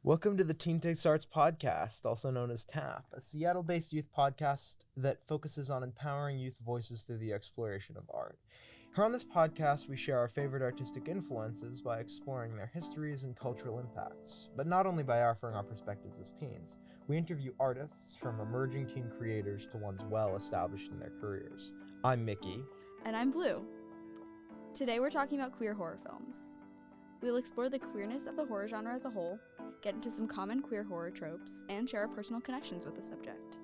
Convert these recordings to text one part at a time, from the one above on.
Welcome to the TeenTix Arts Podcast, also known as TAP, a Seattle-based youth podcast that focuses on empowering youth voices through the exploration of art. Here on this podcast, we share our favorite artistic influences by exploring their histories and cultural impacts, but not only by offering our perspectives as teens. We interview artists from emerging teen creators to ones well established in their careers. I'm Mickey. And I'm Blue. Today we're talking about queer horror films. We'll explore the queerness of the horror genre as a whole, get into some common queer horror tropes, and share our personal connections with the subject.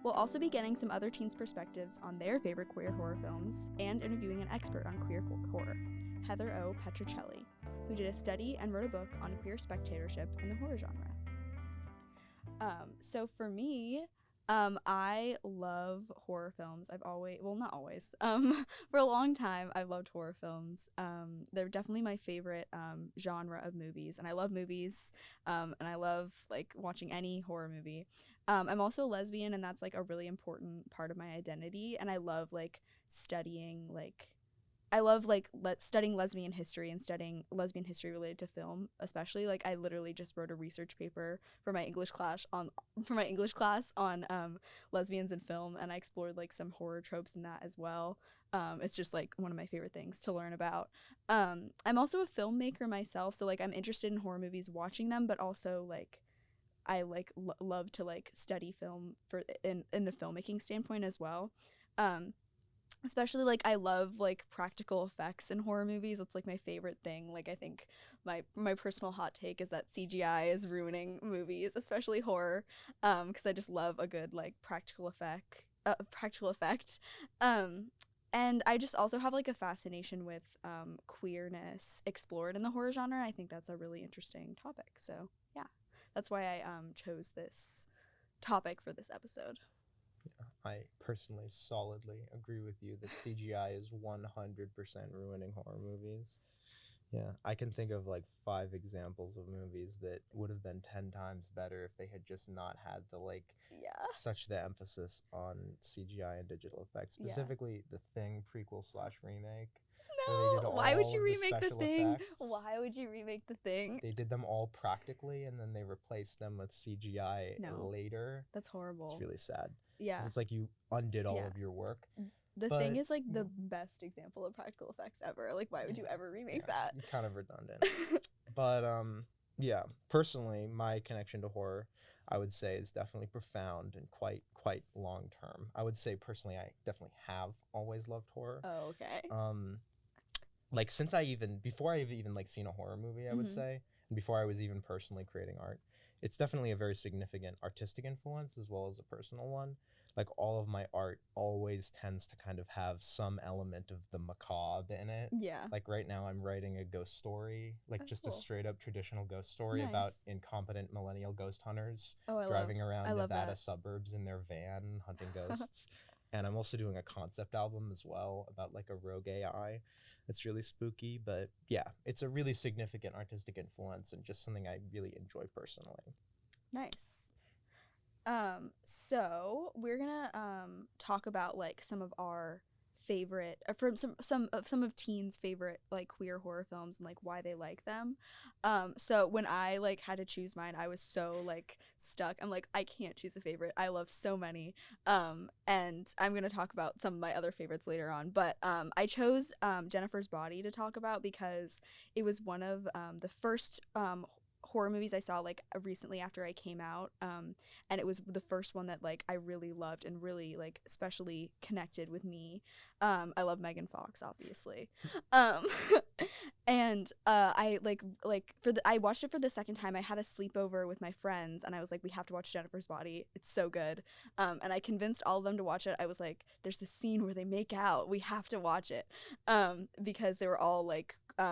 We'll also be getting some other teens' perspectives on their favorite queer horror films and interviewing an expert on queer horror, Heather O. Petrocelli, who did a study and wrote a book on queer spectatorship in the horror genre. So for me, I love horror films. Not always, for a long time, I've loved horror films. They're definitely my favorite genre of movies, and I love movies, and I love, watching any horror movie. I'm also a lesbian, and that's, a really important part of my identity, and I love, studying, studying lesbian history and studying lesbian history related to film, especially. I literally just wrote a research paper for my English class on lesbians in film, and I explored some horror tropes in that as well. It's just one of my favorite things to learn about. I'm also a filmmaker myself, so I'm interested in horror movies, watching them, but also I love to study film in the filmmaking standpoint as well. Especially I love practical effects in horror movies. It's my favorite thing. I think my personal hot take is that CGI is ruining movies, especially horror, because I just love a good practical effect. And I just also have a fascination with queerness explored in the horror genre. I think that's a really interesting topic. So yeah, that's why I chose this topic for this episode. Yeah, I personally solidly agree with you that CGI is 100% ruining horror movies. Yeah, I can think of 5 examples of movies that would have been 10 times better if they had just not had such the emphasis on CGI and digital effects. Specifically, The Thing prequel/remake. No, why would you remake The Thing? Why would you remake The Thing? They did them all practically, and then they replaced them with CGI later. That's horrible. It's really sad. Yeah. It's you undid all of your work. The Thing is the best example of practical effects ever. Why would you ever remake that? Kind of redundant. But personally, my connection to horror, I would say, is definitely profound and quite long term. I would say personally, I definitely have always loved horror. Oh, okay. Since before I've even seen a horror movie, I would say, and before I was even personally creating art, it's definitely a very significant artistic influence as well as a personal one. All of my art always tends to kind of have some element of the macabre in it. Yeah. Right now I'm writing a ghost story, a straight up traditional ghost story about incompetent millennial ghost hunters driving around Nevada suburbs in their van hunting ghosts. And I'm also doing a concept album as well about a rogue AI. It's really spooky, but yeah, it's a really significant artistic influence and just something I really enjoy personally. Nice. So we're gonna talk about some of our favorite, from some of teens' favorite queer horror films and why they like them. So when I had to choose mine, I was so stuck. I'm I can't choose a favorite. I love so many. And I'm gonna talk about some of my other favorites later on. But I chose Jennifer's Body to talk about because it was one of the first horror movies I saw recently after I came out, and it was the first one that I really loved and really especially connected with me. I love Megan Fox, obviously. And I I watched it for the second time. I had a sleepover with my friends, and I was we have to watch Jennifer's Body. It's so good. And I convinced all of them to watch it. I was there's this scene where they make out. We have to watch it. Because they were all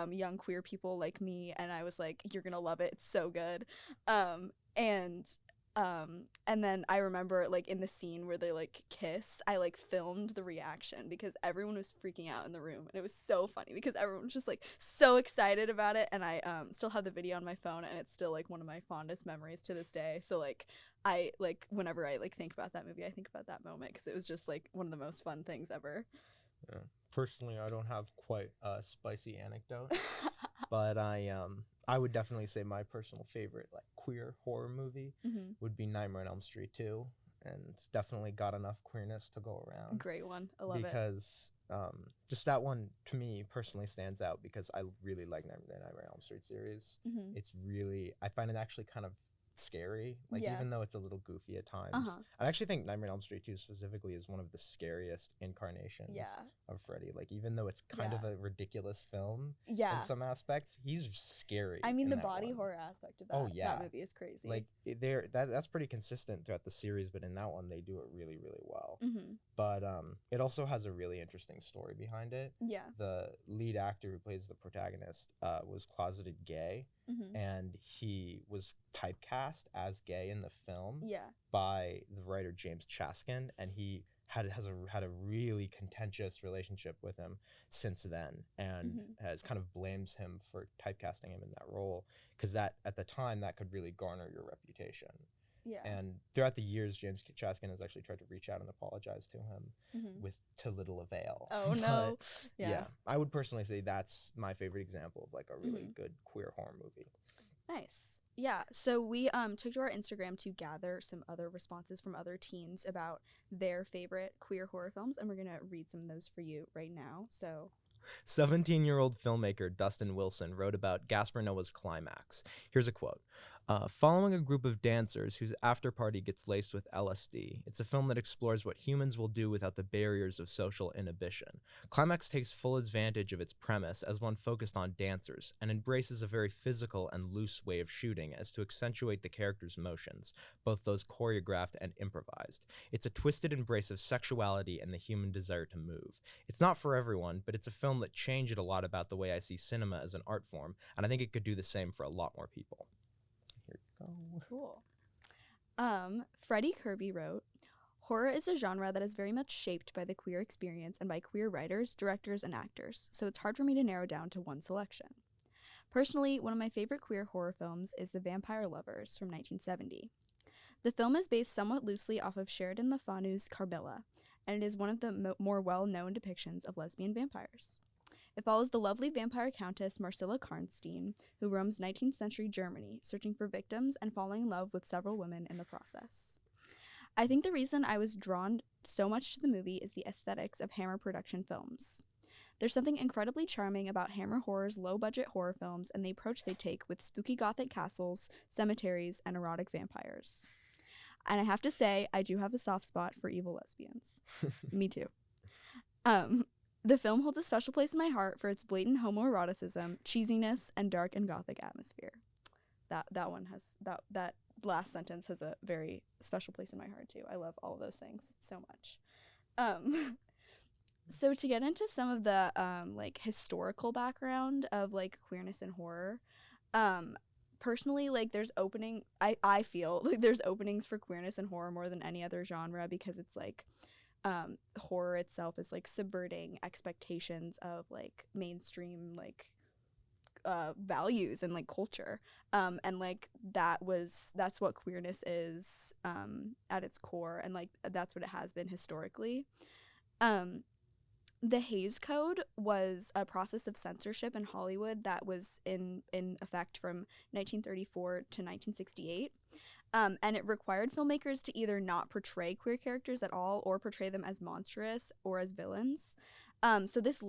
young queer people like me, and I was you're gonna love it. It's so good. And then I remember in the scene where they kiss, I filmed the reaction because everyone was freaking out in the room, and it was so funny because everyone was just so excited about it. And I still have the video on my phone, and it's still one of my fondest memories to this day. So I whenever I think about that movie, I think about that moment because it was just one of the most fun things ever. Yeah. Personally, I don't have quite a spicy anecdote, but I I would definitely say my personal favorite like queer horror movie would be Nightmare on Elm Street 2, and it's definitely got enough queerness to go around. Great one. I love it. Because just that one to me personally stands out because I really like the Nightmare on Elm Street series. It's really, I find it actually kind of scary, like even though it's a little goofy at times. I actually think Nightmare on Elm Street 2 specifically is one of the scariest incarnations of Freddy. Like even though it's kind of a ridiculous film in some aspects, he's scary. I mean, the body horror aspect of that, that movie is crazy. Like that's pretty consistent throughout the series, but in that one they do it really, really well. But it also has a really interesting story behind it. The lead actor who plays the protagonist was closeted gay, and he was typecast as gay in the film by the writer James Chaskin, and he had a really contentious relationship with him since then, and has kind of blames him for typecasting him in that role, because that at the time that could really garner your reputation. And throughout the years, James Chaskin has actually tried to reach out and apologize to him with to little avail. Oh no. Yeah, I would personally say that's my favorite example of like a really good queer horror movie. Nice. Yeah, so we took to our Instagram to gather some other responses from other teens about their favorite queer horror films, and we're going to read some of those for you right now. So 17-year-old filmmaker Dustin Wilson wrote about Gaspar Noé's Climax. Here's a quote. Following a group of dancers whose after party gets laced with LSD, it's a film that explores what humans will do without the barriers of social inhibition. Climax takes full advantage of its premise as one focused on dancers, and embraces a very physical and loose way of shooting as to accentuate the characters' motions, both those choreographed and improvised. It's a twisted embrace of sexuality and the human desire to move. It's not for everyone, but it's a film that changed a lot about the way I see cinema as an art form, and I think it could do the same for a lot more people. Here you go. Cool. Freddie Kirby wrote, horror is a genre that is very much shaped by the queer experience and by queer writers, directors, and actors, so it's hard for me to narrow down to one selection. Personally, one of my favorite queer horror films is The Vampire Lovers from 1970. The film is based somewhat loosely off of Sheridan Le Fanu's Carmilla, and it is one of the more well-known depictions of lesbian vampires. It follows the lovely vampire countess Marcilla Karnstein, who roams 19th century Germany, searching for victims and falling in love with several women in the process. I think the reason I was drawn so much to the movie is the aesthetics of Hammer production films. There's something incredibly charming about Hammer Horror's low-budget horror films and the approach they take with spooky gothic castles, cemeteries, and erotic vampires. And I have to say, I do have a soft spot for evil lesbians. Me too. The film holds a special place in my heart for its blatant homoeroticism, cheesiness, and dark and gothic atmosphere. That one has that last sentence has a very special place in my heart too. I love all of those things so much. So to get into some of the like historical background of like queerness and horror, personally, like I feel like there's openings for queerness and horror more than any other genre, because it's like horror itself is like subverting expectations of like mainstream like values and like culture, and like that's what queerness is at its core, and like that's what it has been historically. The Hays Code was a process of censorship in Hollywood that was in effect from 1934 to 1968. And it required filmmakers to either not portray queer characters at all or portray them as monstrous or as villains. So this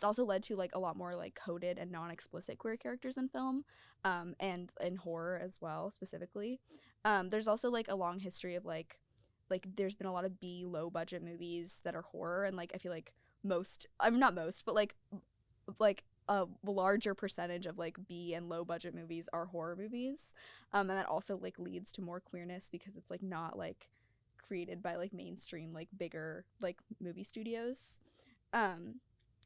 also led to like a lot more like coded and non-explicit queer characters in film, and in horror as well specifically. There's also like a long history of like there's been a lot of low budget movies that are horror, and like I feel like not most, but like a larger percentage of like B and low budget movies are horror movies, and that also like leads to more queerness because it's like not like created by like mainstream like bigger like movie studios.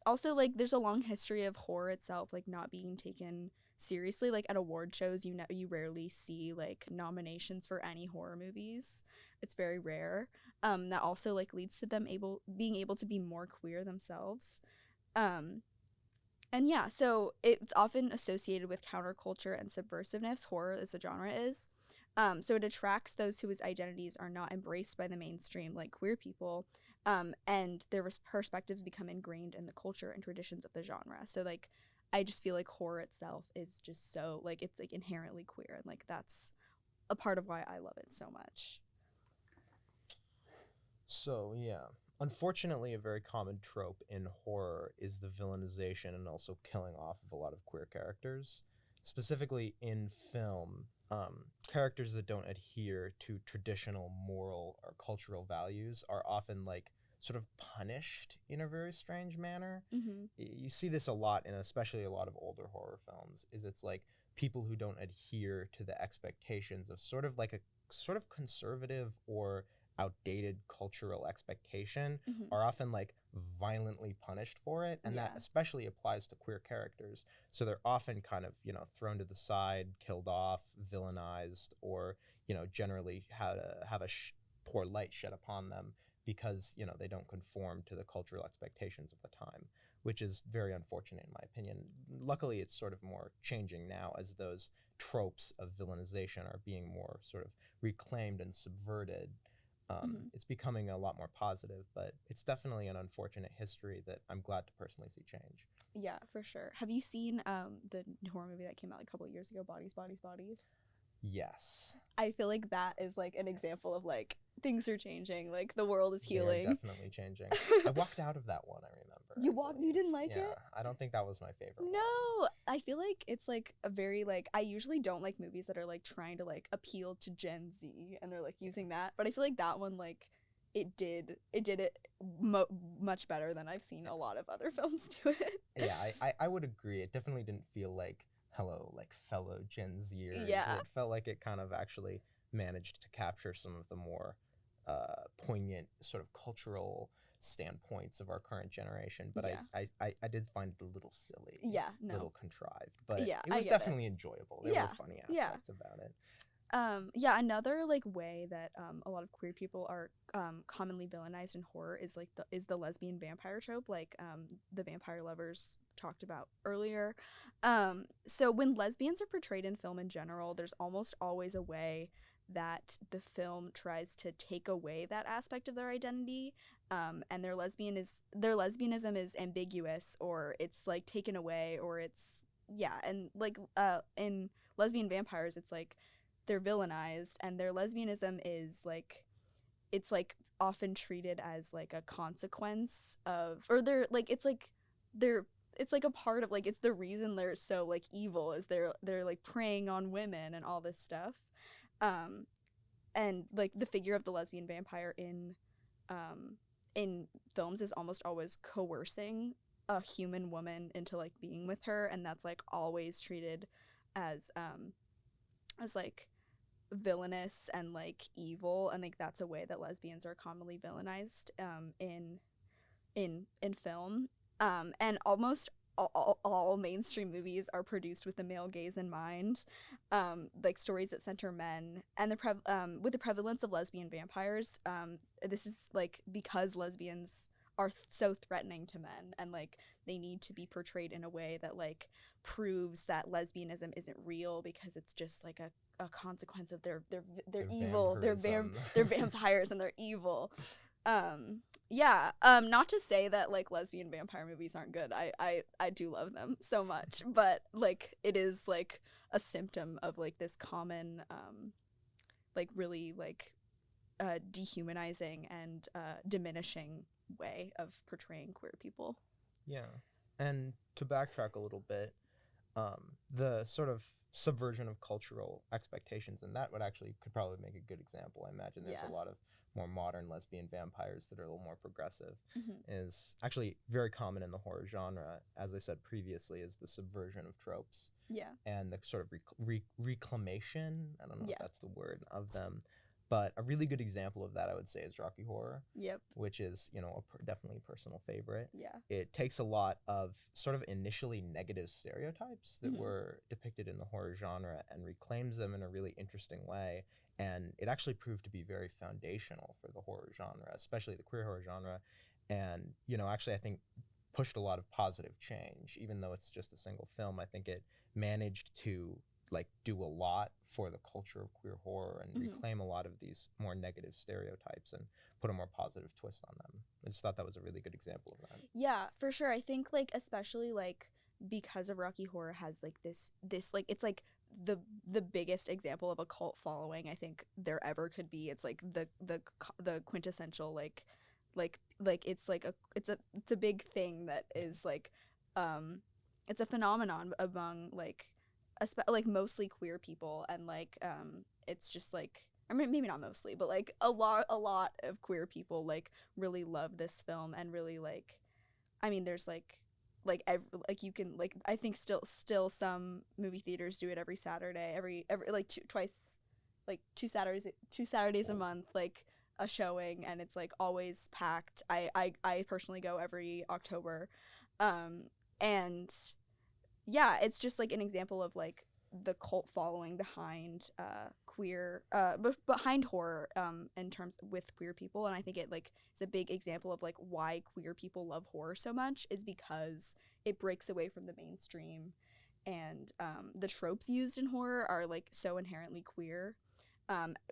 Also like there's a long history of horror itself like not being taken seriously. Like at award shows you rarely see like nominations for any horror movies. It's very rare. That also like leads to them being able to be more queer themselves. And yeah, so it's often associated with counterculture and subversiveness. Horror as a genre is. So it attracts those whose identities are not embraced by the mainstream, like queer people, and their perspectives become ingrained in the culture and traditions of the genre. So like I just feel like horror itself is just so like it's like inherently queer, and like that's a part of why I love it so much. So, yeah. Unfortunately, a very common trope in horror is the villainization and also killing off of a lot of queer characters. Specifically in film, characters that don't adhere to traditional moral or cultural values are often like sort of punished in a very strange manner. Mm-hmm. You see this a lot in especially a lot of older horror films, is it's like people who don't adhere to the expectations of sort of like a sort of conservative or outdated cultural expectation Mm-hmm. are often like violently punished for it, and that Yeah. especially applies to queer characters. So they're often kind of, you know, thrown to the side, killed off, villainized, or, you know, generally have a poor light shed upon them because, you know, they don't conform to the cultural expectations of the time, which is very unfortunate in my opinion. Luckily, it's sort of more changing now as those tropes of villainization are being more sort of reclaimed and subverted. Mm-hmm. It's becoming a lot more positive, but it's definitely an unfortunate history that I'm glad to personally see change. Yeah, for sure. Have you seen the horror movie that came out like a couple of years ago, Bodies, Bodies, Bodies? Yes. I feel like that is like an example of like things are changing, like the world is healing. They are definitely changing. I walked out of that one, I remember. You didn't like Yeah, it? I don't think that was my favorite one. No, I feel like it's like a very like I usually don't like movies that are like trying to like appeal to Gen Z and they're like using that, but I feel like that one like it did it much better than I've seen a lot of other films do it. Yeah, I would agree. It definitely didn't feel like, hello, like fellow Gen Zers. Yeah. It felt like it kind of actually managed to capture some of the more poignant sort of cultural standpoints of our current generation, but Yeah. I did find it a little silly. Yeah, A no. little contrived, but Yeah, it I was get it. definitely enjoyable. There Yeah, were funny yeah. aspects about it. Yeah, another like way that a lot of queer people are commonly villainized in horror is like the lesbian vampire trope, like the vampire lovers talked about earlier. So when lesbians are portrayed in film in general, there's almost always a way that the film tries to take away that aspect of their identity, and their lesbianism is ambiguous, or it's like taken away, or it's and like in lesbian vampires, it's like they're villainized and their lesbianism is like it's like often treated as like a consequence of, or they're like they're it's like a part of like it's the reason they're so like evil is they're like preying on women and all this stuff. And like the figure of the lesbian vampire in films is almost always coercing a human woman into like being with her, and that's like always treated as like villainous and like evil, and like that's a way that lesbians are commonly villainized in film. And almost all mainstream movies are produced with the male gaze in mind, like stories that center men, and with the prevalence of lesbian vampires, this is like because lesbians are so threatening to men, and like they need to be portrayed in a way that like proves that lesbianism isn't real because it's just like a consequence of they're evil, they're vampires and they're evil. Not to say that like lesbian vampire movies aren't good. I do love them so much, but like it is like a symptom of like this common like really like dehumanizing and diminishing way of portraying queer people. Yeah. And to backtrack a little bit, the sort of subversion of cultural expectations, and that could probably make a good example. I imagine there's a lot of more modern lesbian vampires that are a little more progressive. Is actually very common in the horror genre, as I said previously, is the subversion of tropes. Yeah. And the sort of reclamation, I don't know if that's the word, of them. But a really good example of that, I would say, is Rocky Horror. Yep. Which is, definitely a personal favorite. Yeah. It takes a lot of sort of initially negative stereotypes that were depicted in the horror genre and reclaims them in a really interesting way. And it actually proved to be very foundational for the horror genre, especially the queer horror genre. And, actually, I think pushed a lot of positive change. Even though it's just a single film, I think it managed to like do a lot for the culture of queer horror and reclaim a lot of these more negative stereotypes and put a more positive twist on them. I just thought that was a really good example of that. Yeah, for sure. I think like especially like because of Rocky Horror has like this like, it's like the biggest example of a cult following I think there ever could be. It's like the quintessential like it's like it's a big thing that is like it's a phenomenon among like mostly queer people, and like it's just like, I mean, maybe not mostly, but like a lot of queer people like really love this film, and really like, I mean, there's like you can like, I think still some movie theaters do it every Saturday, every like two Saturdays a month, like a showing, and it's like always packed. I personally go every October, and yeah, it's just like an example of like the cult following behind queer behind horror in terms with queer people. And I think it like is a big example of like why queer people love horror so much, is because it breaks away from the mainstream, and the tropes used in horror are like so inherently queer,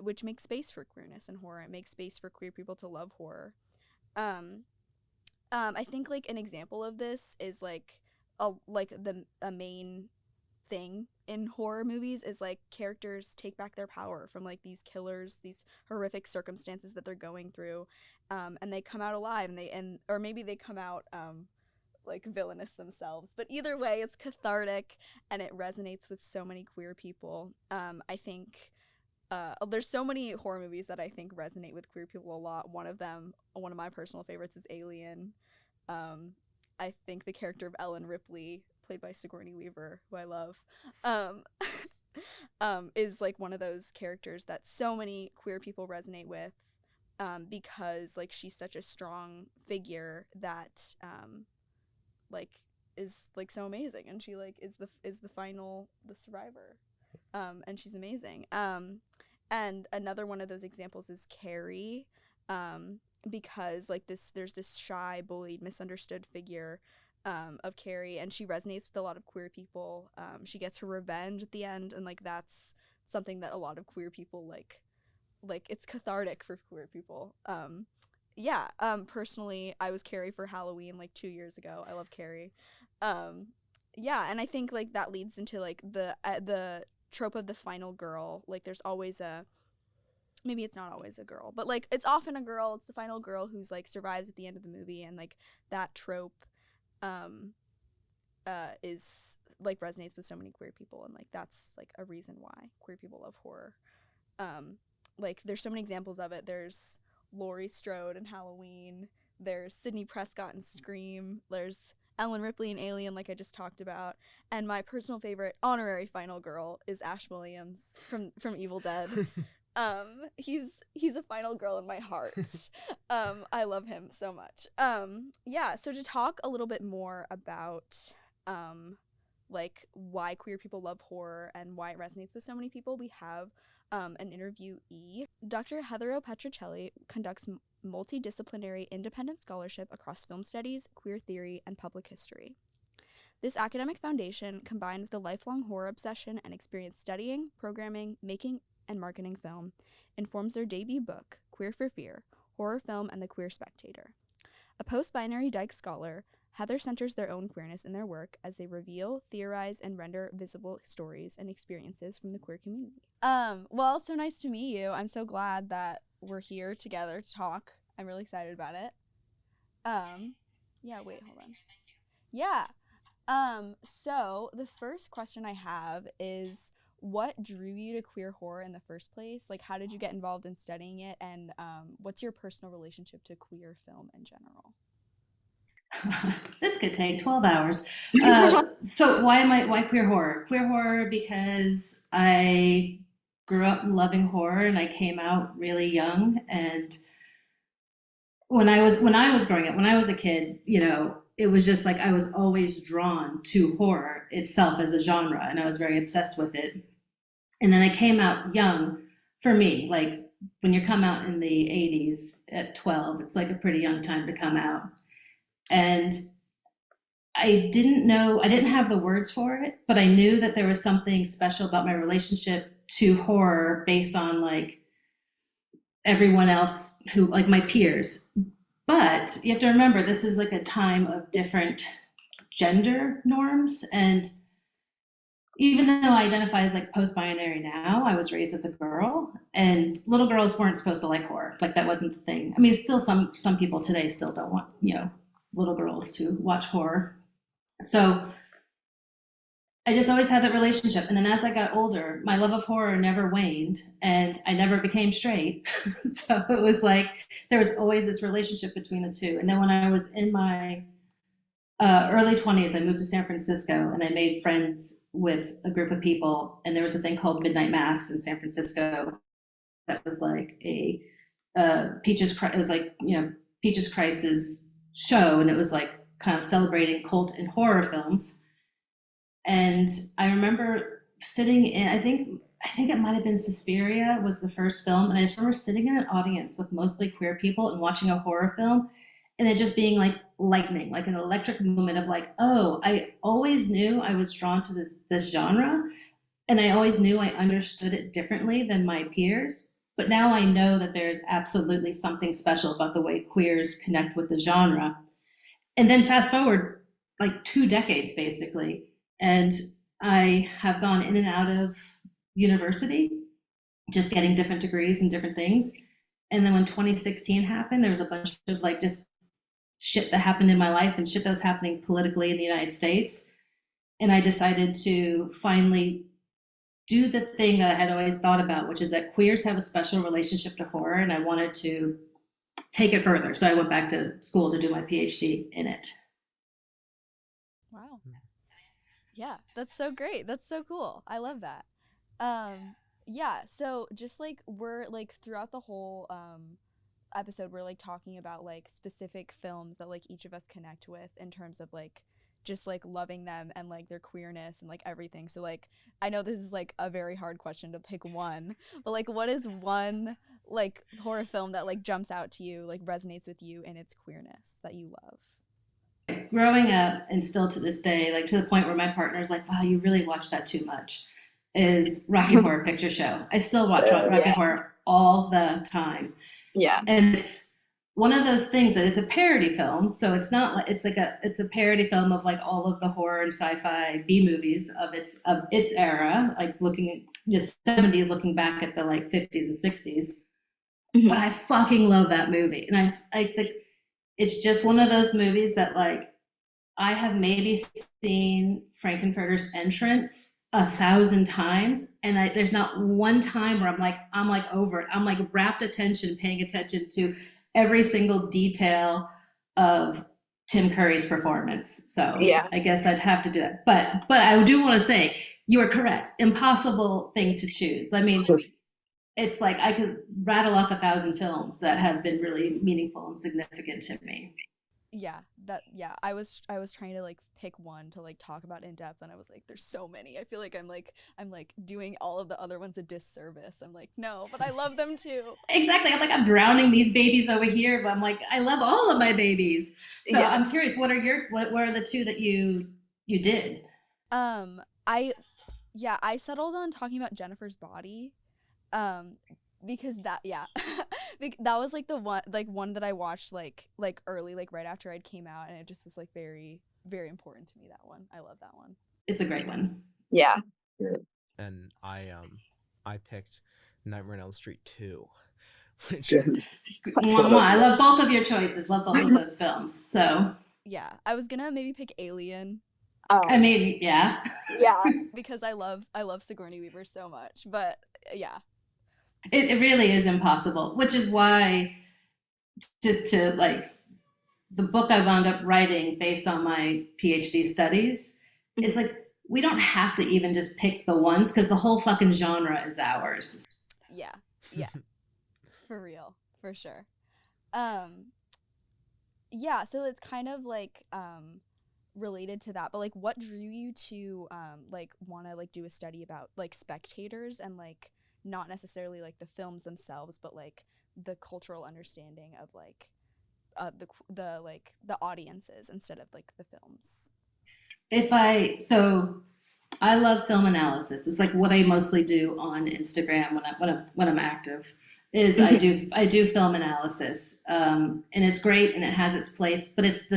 which makes space for queerness in horror. It makes space for queer people to love horror. I think like an example of this is like a main thing in horror movies is like characters take back their power from like these killers, these horrific circumstances that they're going through, and they come out alive, and or maybe they come out like villainous themselves, but either way it's cathartic and it resonates with so many queer people. I think there's so many horror movies that I think resonate with queer people a lot. One of my personal favorites is Alien. I think the character of Ellen Ripley, played by Sigourney Weaver, who I love, is like one of those characters that so many queer people resonate with, because like she's such a strong figure that like is like so amazing, and she like is the survivor, and she's amazing. And another one of those examples is Carrie, because like there's this shy, bullied, misunderstood figure of Carrie, and she resonates with a lot of queer people. She gets her revenge at the end, and like that's something that a lot of queer people like it's cathartic for queer people. Personally, I was Carrie for Halloween like 2 years ago. I love Carrie. And I think like that leads into like the trope of the final girl. Like there's always maybe it's not always a girl, but like it's often a girl. It's the final girl who's like survives at the end of the movie, and like that trope is like resonates with so many queer people, and like that's like a reason why queer people love horror. Like there's so many examples of it. There's Laurie Strode in Halloween, there's Sidney Prescott in Scream, there's Ellen Ripley in Alien, like I just talked about, and my personal favorite honorary final girl is Ash Williams from Evil Dead. He's a final girl in my heart. I love him so much. So to talk a little bit more about like why queer people love horror and why it resonates with so many people, we have an interviewee. Dr. Heather Petrocelli conducts multidisciplinary independent scholarship across film studies, queer theory, and public history. This academic foundation, combined with a lifelong horror obsession and experience studying, programming, making, and marketing film, informs their debut book, Queer for Fear, Horror Film and the Queer Spectator. A post-binary dyke scholar, Heather centers their own queerness in their work as they reveal, theorize, and render visible stories and experiences from the queer community. Well, it's so nice to meet you. I'm so glad that we're here together to talk. I'm really excited about it. Wait, hold on. Yeah. So the first question I have is, what drew you to queer horror in the first place? Like, how did you get involved in studying it? And what's your personal relationship to queer film in general? This could take 12 hours. So why queer horror? Queer horror because I grew up loving horror and I came out really young. And when I was growing up, when I was a kid, you know, it was just like I was always drawn to horror itself as a genre, and I was very obsessed with it. And then I came out young. For me, like when you come out in the 80s at 12, it's like a pretty young time to come out. And I didn't have the words for it, but I knew that there was something special about my relationship to horror based on like everyone else who, like my peers. But you have to remember, this is like a time of different gender norms. And even though I identify as like post-binary now, I was raised as a girl, and little girls weren't supposed to like horror. Like that wasn't the thing. I mean, still some people today still don't want, little girls to watch horror. So I just always had that relationship. And then as I got older, my love of horror never waned, and I never became straight. So it was like there was always this relationship between the two. And then when I was in my early 20s, I moved to San Francisco, and I made friends with a group of people. And there was a thing called Midnight Mass in San Francisco that was like a Peaches Crisis show, and it was like kind of celebrating cult and horror films. And I remember sitting in, I think it might have been Suspiria was the first film, and I just remember sitting in an audience with mostly queer people and watching a horror film, and it just being like lightning, like an electric moment of like, oh, I always knew I was drawn to this genre, and I always knew I understood it differently than my peers, but now I know that there's absolutely something special about the way queers connect with the genre. And then fast forward like 2 decades basically, and I have gone in and out of university, just getting different degrees and different things. And then when 2016 happened, there was a bunch of like just shit that happened in my life and shit that was happening politically in the United States. And I decided to finally do the thing that I had always thought about, which is that queers have a special relationship to horror, and I wanted to take it further. So I went back to school to do my PhD in it. Wow. Yeah, that's so great. That's so cool. I love that. Yeah, so just like we're like throughout the whole episode, we're like talking about like specific films that like each of us connect with in terms of like just like loving them and like their queerness and like everything. So like I know this is like a very hard question to pick one, but like what is one like horror film that like jumps out to you, like resonates with you in its queerness that you love? Growing up, and still to this day, like to the point where my partner's like, wow, you really watch that too much, is Rocky Horror Picture Show. I still watch Rocky Horror all the time. Yeah. And it's one of those things that is a parody film. So it's not like it's a parody film of like all of the horror and sci-fi B movies of its era, like looking at the 70s, looking back at the like 50s and 60s. Mm-hmm. But I fucking love that movie. And I think it's just one of those movies that like I have maybe seen Frankenfurter's entrance 1,000 times, and there's not one time where I'm like over it. I'm like rapt attention, paying attention to every single detail of Tim Curry's performance. So yeah. I guess I'd have to do that. But I do want to say you are correct. Impossible thing to choose. I mean, it's like I could rattle off 1,000 films that have been really meaningful and significant to me. I was trying to like pick one to like talk about in depth, and I was like, there's so many. I feel like I'm doing all of the other ones a disservice. I'm like, no, but I love them too. Exactly. I'm drowning these babies over here, but I'm like, I love all of my babies. So yes. I'm curious, what are the two that you did? I settled on talking about Jennifer's Body. Because that was like the one that I watched like early, like right after I'd came out, and it just is like very, very important to me. That one, I love that one. It's a great one. Yeah. And I picked Nightmare on Elm Street 2, which I love both of your choices. Love both of those films. So yeah, I was gonna maybe pick Alien. I mean, yeah, because I love Sigourney Weaver so much, but yeah. It really is impossible, which is why just to like the book I wound up writing based on my PhD studies, it's like we don't have to even just pick the ones because the whole fucking genre is ours. Yeah. For real, for sure. Yeah, so it's kind of like related to that, but like what drew you to like want to like do a study about like spectators and like not necessarily like the films themselves, but like the cultural understanding of like the audiences instead of like the films? I love film analysis. It's like what I mostly do on Instagram when I'm active. is I do film analysis, and it's great and it has its place, but it is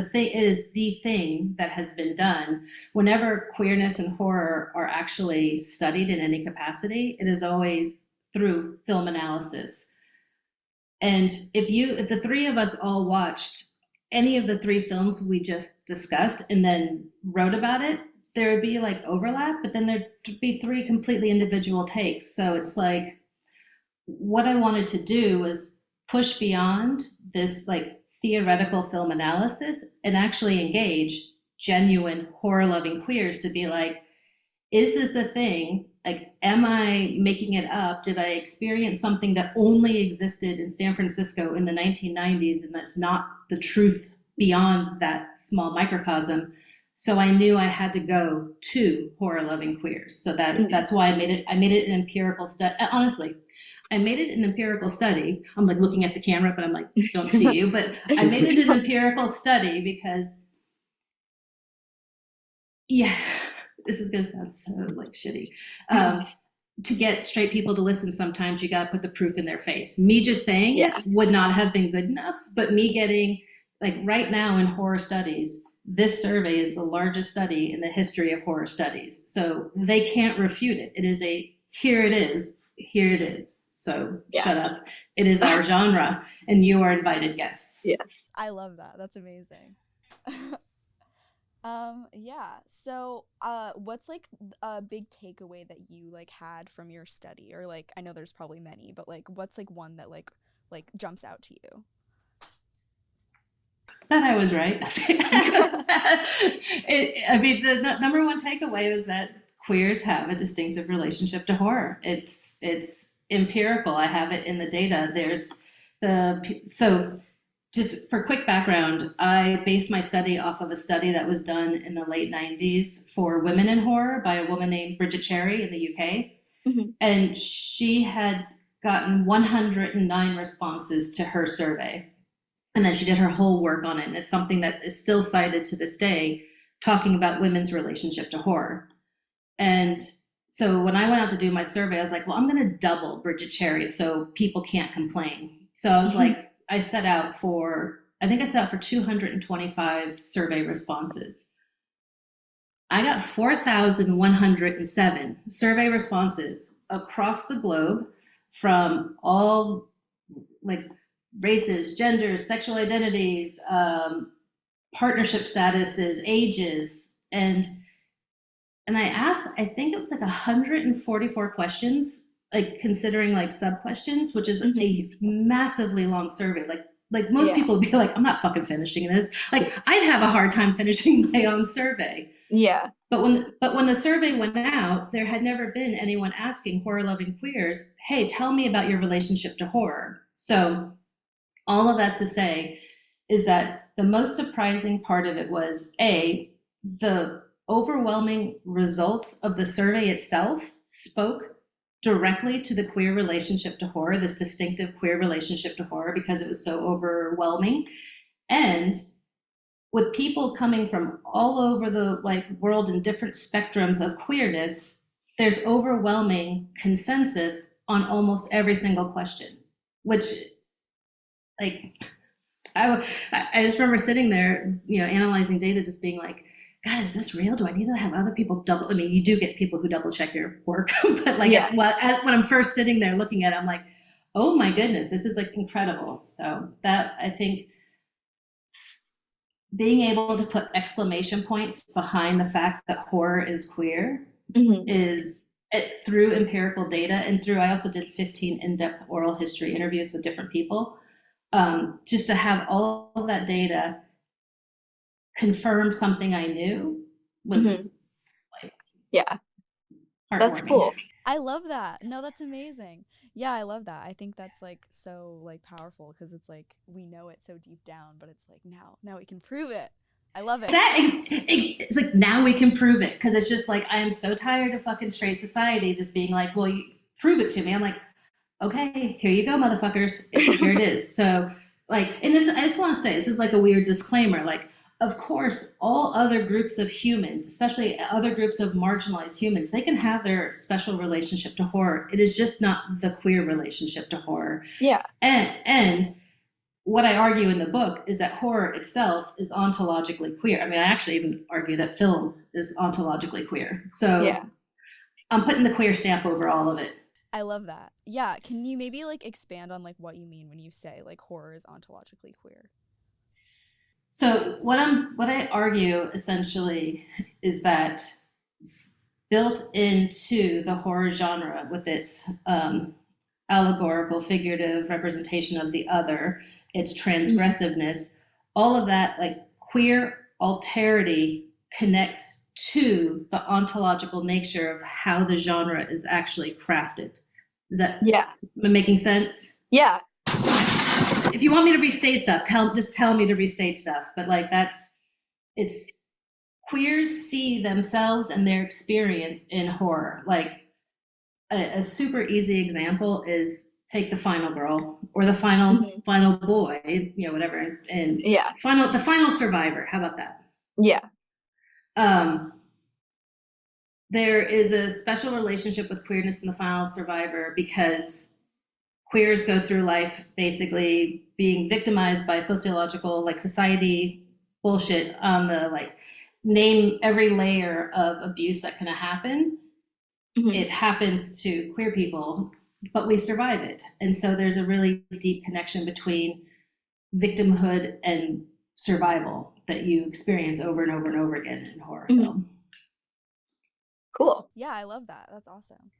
the thing that has been done whenever queerness and horror are actually studied in any capacity. It is always through film analysis. And if the three of us all watched any of the three films we just discussed and then wrote about it, there would be like overlap, but then there'd be three completely individual takes. So it's like, what I wanted to do was push beyond this like theoretical film analysis and actually engage genuine horror loving queers to be like, is this a thing? Like, am I making it up? Did I experience something that only existed in San Francisco in the 1990s and that's not the truth beyond that small microcosm? So I knew I had to go to horror loving queers. So that's why I made it an empirical study. Honestly, I made it an empirical study. I'm like looking at the camera, but I'm like, don't see you. But I made it an empirical study because, yeah, this is going to sound so like shitty. To get straight people to listen, sometimes you got to put the proof in their face. Me just saying it would not have been good enough, but me getting, like right now in horror studies, this survey is the largest study in the history of horror studies. So they can't refute it. It is here it is. Here it is. So shut up. It is our genre and you are invited guests. Yes. I love that. That's amazing. So what's like a big takeaway that you like had from your study, or like, I know there's probably many, but like what's like one that like jumps out to you? That I was right. The number one takeaway was that queers have a distinctive relationship to horror. It's empirical. I have it in the data. So just for quick background, I based my study off of a study that was done in the late 90s for women in horror by a woman named Petrocelli in the UK. Mm-hmm. And she had gotten 109 responses to her survey. And then she did her whole work on it. And it's something that is still cited to this day, talking about women's relationship to horror. And so when I went out to do my survey, I was like, well, I'm going to double Bridget Cherry so people can't complain. So I was like, I set out for 225 survey responses. I got 4,107 survey responses across the globe from all like races, genders, sexual identities, partnership statuses, ages, and I asked, I think it was like 144 questions, like considering like sub questions, which is a massively long survey. Like most people would be like, I'm not fucking finishing this. Like I'd have a hard time finishing my own survey. Yeah. But when the survey went out, there had never been anyone asking horror loving queers, hey, tell me about your relationship to horror. So all of that's to say is that the most surprising part of it was the overwhelming results of the survey itself spoke directly to the queer relationship to horror, this distinctive queer relationship to horror, because it was so overwhelming. And with people coming from all over the world in different spectrums of queerness, there's overwhelming consensus on almost every single question, which I just remember sitting there, analyzing data, just being like, God, is this real? Do I need to have other people double? I mean, you do get people who double check your work, but when I'm first sitting there looking at it, I'm like, oh my goodness, this is incredible. So that, I think, being able to put exclamation points behind the fact that horror is queer is through empirical data and through, I also did 15 in-depth oral history interviews with different people, just to have all of that data confirm something I knew was that's cool. I love that. No, that's amazing. Yeah, I love that. I think that's so powerful, because it's we know it so deep down, but it's now we can prove it. I love it. It's now we can prove it, because it's just I am so tired of fucking straight society just being well, you prove it to me. I'm okay, here you go, motherfuckers. Here it is. So and this, I just want to say, this is a weird disclaimer. of course, all other groups of humans, especially other groups of marginalized humans, they can have their special relationship to horror. It is just not the queer relationship to horror. Yeah. And what I argue in the book is that horror itself is ontologically queer. I mean, I actually even argue that film is ontologically queer. So Yeah. I'm putting the queer stamp over all of it. I love that. Yeah, can you maybe like expand on like what you mean when you say like horror is ontologically queer? So what I argue essentially is that built into the horror genre with its allegorical, figurative representation of the other, its transgressiveness, all of that, like queer alterity connects to the ontological nature of how the genre is actually crafted. Is that making sense? Yeah. If you want me to restate stuff, just tell me to restate stuff. But like it's queers see themselves and their experience in horror. Like a super easy example is take the final girl or the final boy, you know, whatever, and the final survivor. How about that? Yeah. There is a special relationship with queerness in the final survivor because queers go through life basically being victimized by sociological, like society bullshit on the like name every layer of abuse that can happen. It happens to queer people, but we survive it. And so there's a really deep connection between victimhood and survival that you experience over and over and over again in horror film. Cool. Yeah, I love that. That's awesome.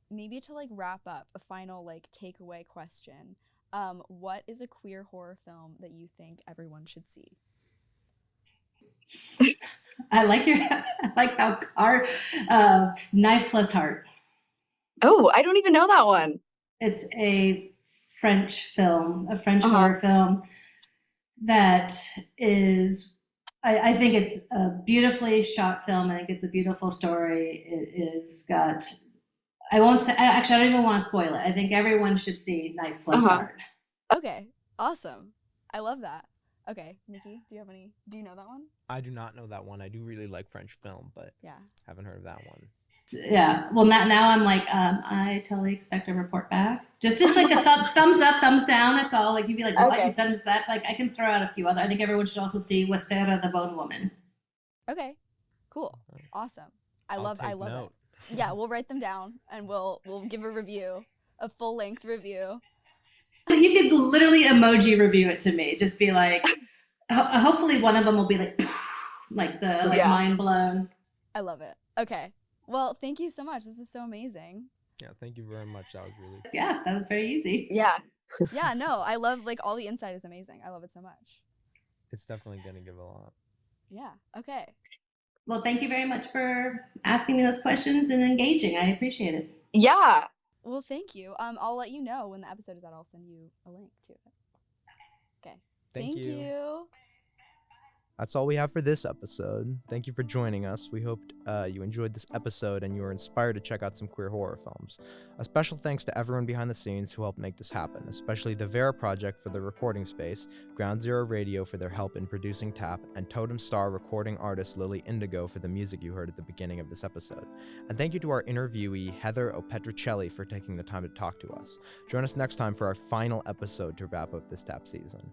Maybe to like wrap up, a final like takeaway question. What is a queer horror film that you think everyone should see? I like how our Knife Plus Heart. Oh, I don't even know that one. It's a French film, a French horror film that is, I think it's a beautifully shot film. I think it's a beautiful story. It is got, I won't say, actually, I don't even want to spoil it. I think everyone should see Knife Plus Heart. Okay, awesome. I love that. Okay, Nikki, do you know that one? I do not know that one. I do really like French film, but haven't heard of that one. Yeah, well, now I'm like, I totally expect a report back. Just like a thumbs up, thumbs down. That's all. Like you'd be like, what? You sent us that? Like I can throw out a few other. I think everyone should also see Wasera the Bone Woman. Okay, cool, awesome. I love it. Yeah, we'll write them down and we'll give a review, a full length review. You could literally emoji review it to me. Just be like, hopefully one of them will be like mind blown. I love it. Okay. Well, thank you so much. This is so amazing. Yeah, thank you very much. That was really that was very easy. Yeah. Yeah, no, I love like all the insight is amazing. I love it so much. It's definitely gonna give a lot. Yeah. Okay. Well, thank you very much for asking me those questions and engaging. I appreciate it. Yeah. Well, thank you. I'll let you know when the episode is out. I'll send you a link to it. Okay. Thank you. That's all we have for this episode. Thank you for joining us. We hoped you enjoyed this episode and you were inspired to check out some queer horror films. A special thanks to everyone behind the scenes who helped make this happen, especially the Vera Project for the recording space, Ground Zero Radio for their help in producing Tap, and Totem Star recording artist Lily Indigo for the music you heard at the beginning of this episode. And thank you to our interviewee, Heather Petrocelli, for taking the time to talk to us. Join us next time for our final episode to wrap up this Tap season.